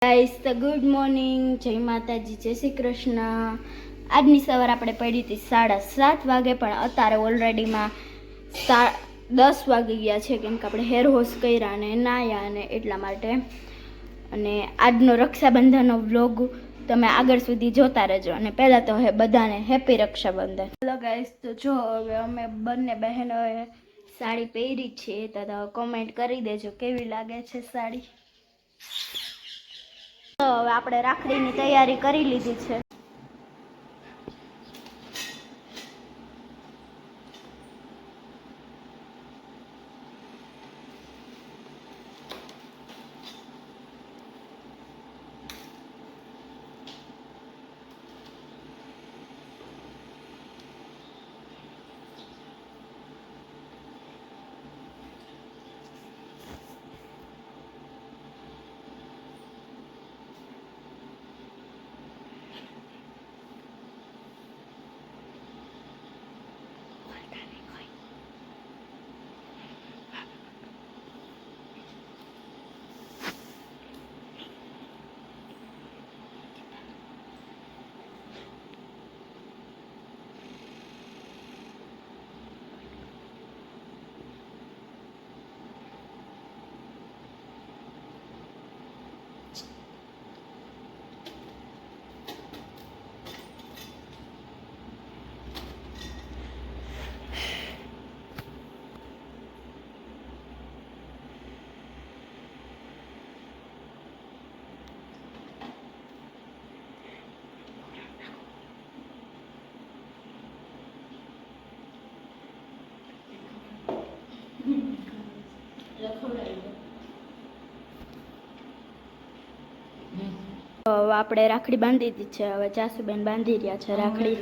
Guys તો good morning, જય માતાજી, જય શ્રી કૃષ્ણ। આજની સવાર આપણે પડી હતી 7:30 વાગે, પણ અત્યારે ઓલરેડીમાં 10 વાગી ગયા છે, કેમ કે આપણે હેર વોશ કર્યા અને નાહ્યા અને એટલા માટે। અને આજનો રક્ષાબંધનનો વ્લોગ તમે આગળ સુધી જોતા રહેજો। અને પહેલાં તો બધાને હેપી રક્ષાબંધન। હેલો ગાઈસ, તો જો હવે અમે બંને બહેનોએ સાડી પહેરી છે, તો કોમેન્ટ કરી દેજો કેવી લાગે છે સાડી। તો હવે આપણે રાખડીની તૈયારી કરી લીધી છે। આપણે રાખડી બાંધી દીધી છે, હવે જાસુબેન બાંધી રહ્યા છે રાખડી।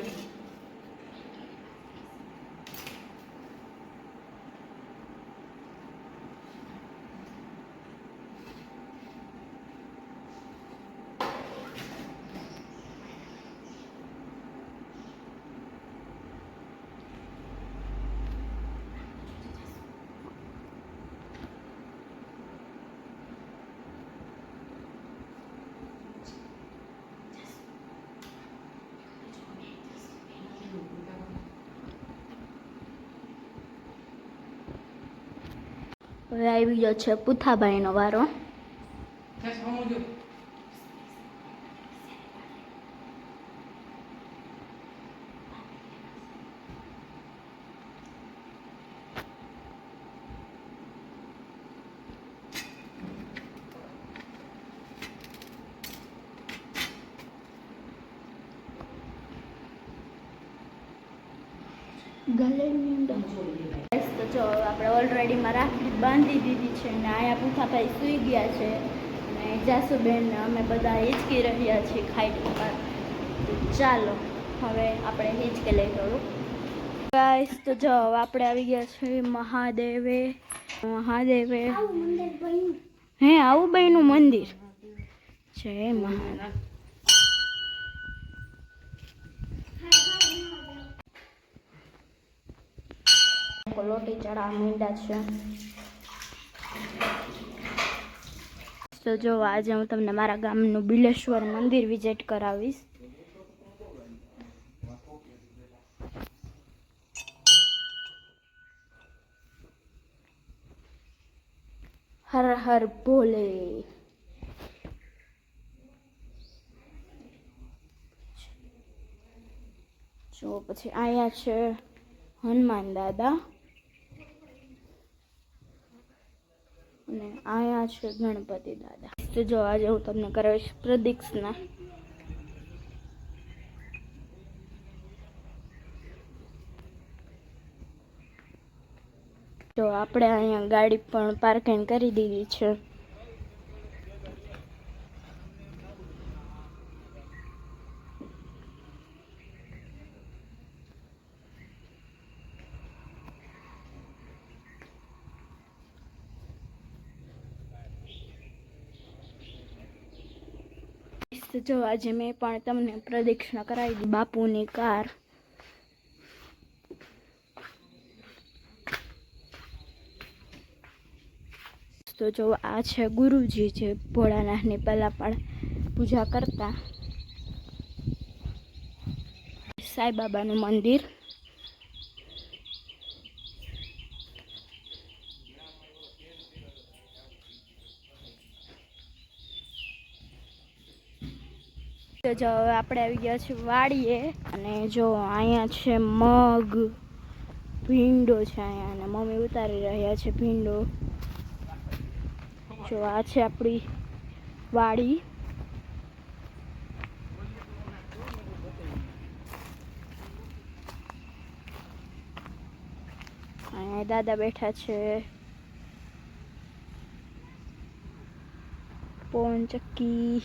હવે આવી ગયો છે પુથાભાઈનો વારો। તો જો આપણે ઓલરેડીમાં રાખડી બાંધી દીધી છે ને અહીંયા પુથાભાઈ સૂઈ ગયા છે અને જાસુબેન અમે બધા હિંચકી રહ્યા છીએ ખાઈટ પર। ચાલો હવે આપણે હિંચકે લઈ થોડું ગાઈસ। તો જો આપણે આવી ગયા છે મહાદેવે હે આવું ભાઈનું મંદિર છે। મહાદેવ લોટી ચડા મીંડા છે। તો જો આજે હું તમને મારા ગામનું બિલેશ્વર મંદિર વિઝિટ કરાવીશ। હર હર ભોલે। જો પછી અહીંયા છે હનુમાન દાદા અને અહીંયા છે ગણપતિ દાદા। તો જો આજે હું તમને કરાવીશ પ્રદક્ષિણા। તો આપણે અહીંયા ગાડી પણ પાર્કિંગ કરી દીધી છે। જો આજે મેં પણ તમને પ્રદક્ષિણા કરાવી દીધી બાપુની કાર। તો જો આ છે ગુરુજી જે ભોળાનાથની પહેલાં પણ પૂજા કરતા. સાંઈબાબાનું મંદિર. તો જો હવે આપણે આવી ગયા છીએ વાડીએ અને જો અહીંયા છે મગ, ભીંડો છે અહીંયા અને મમ્મી ઉતારી રહ્યા છે ભીંડો. જો આ છે આપણી વાડી. અહીંયા દાદા બેઠા છે. પવન ચક્કી.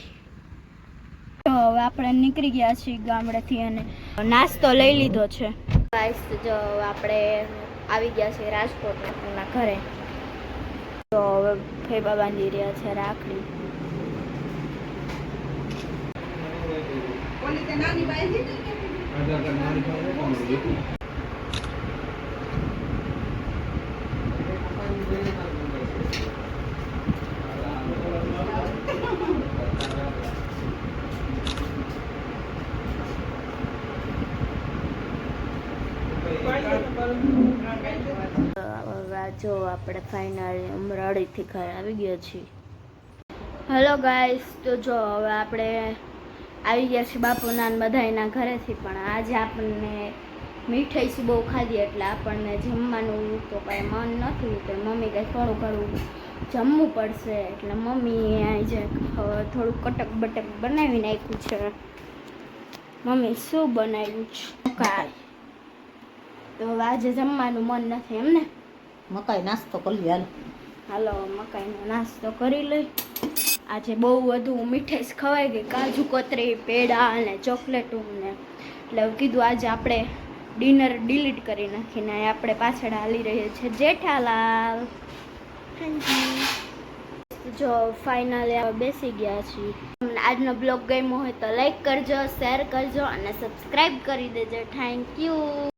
તો હવે આપણે નીકળી ગયા છીએ ગામડેથી અને નાસ્તો લઈ લીધો છે. ગાઈસ જો આપણે આવી ગયા છીએ રાજકોટ એમના ઘરે. તો હવે ફેબા બાંધી રહ્યા છે રાખડી. જો આપણે ફાઇનલી અમરાડીથી ઘરે આવી ગયા છીએ. હેલો ગાઈસ, તો જો હવે આપણે આવી ગયા છીએ બાપુના બધાના ઘરેથી. પણ આજે આપણને મીઠાઈ બહુ ખાધી એટલે આપણને જમવાનું તો કાંઈ મન નથી. તો મમ્મી કંઈ થોડું ઘણું જમવું પડશે એટલે મમ્મી અહીં જે થોડું કટક બટક બનાવી નાખ્યું છે. મમ્મી શું બનાવ્યું છે? કાંઈ તો હવે આજે જમવાનું મન નથી એમને. મકાઈ નાસ્તો કરી હાલ. હાલો મકાઈનો નાસ્તો કરી લઈ. આજે બહુ વધુ મીઠાઈ ખવાઈ ગઈ, કાજુ કતરી, પેડા અને ચોકલેટું ને. એટલે કીધું આજે આપણે ડિનર ડિલીટ કરી નાખીને આપણે પાછળ હાલી રહીએ છીએ જેઠાલાલ. જો ફાઇનલી બેસી ગયા છીએ. તમને આજનો બ્લોગ ગમ્યો હોય તો લાઈક કરજો, શેર કરજો અને સબસ્ક્રાઈબ કરી દેજો. Thank you.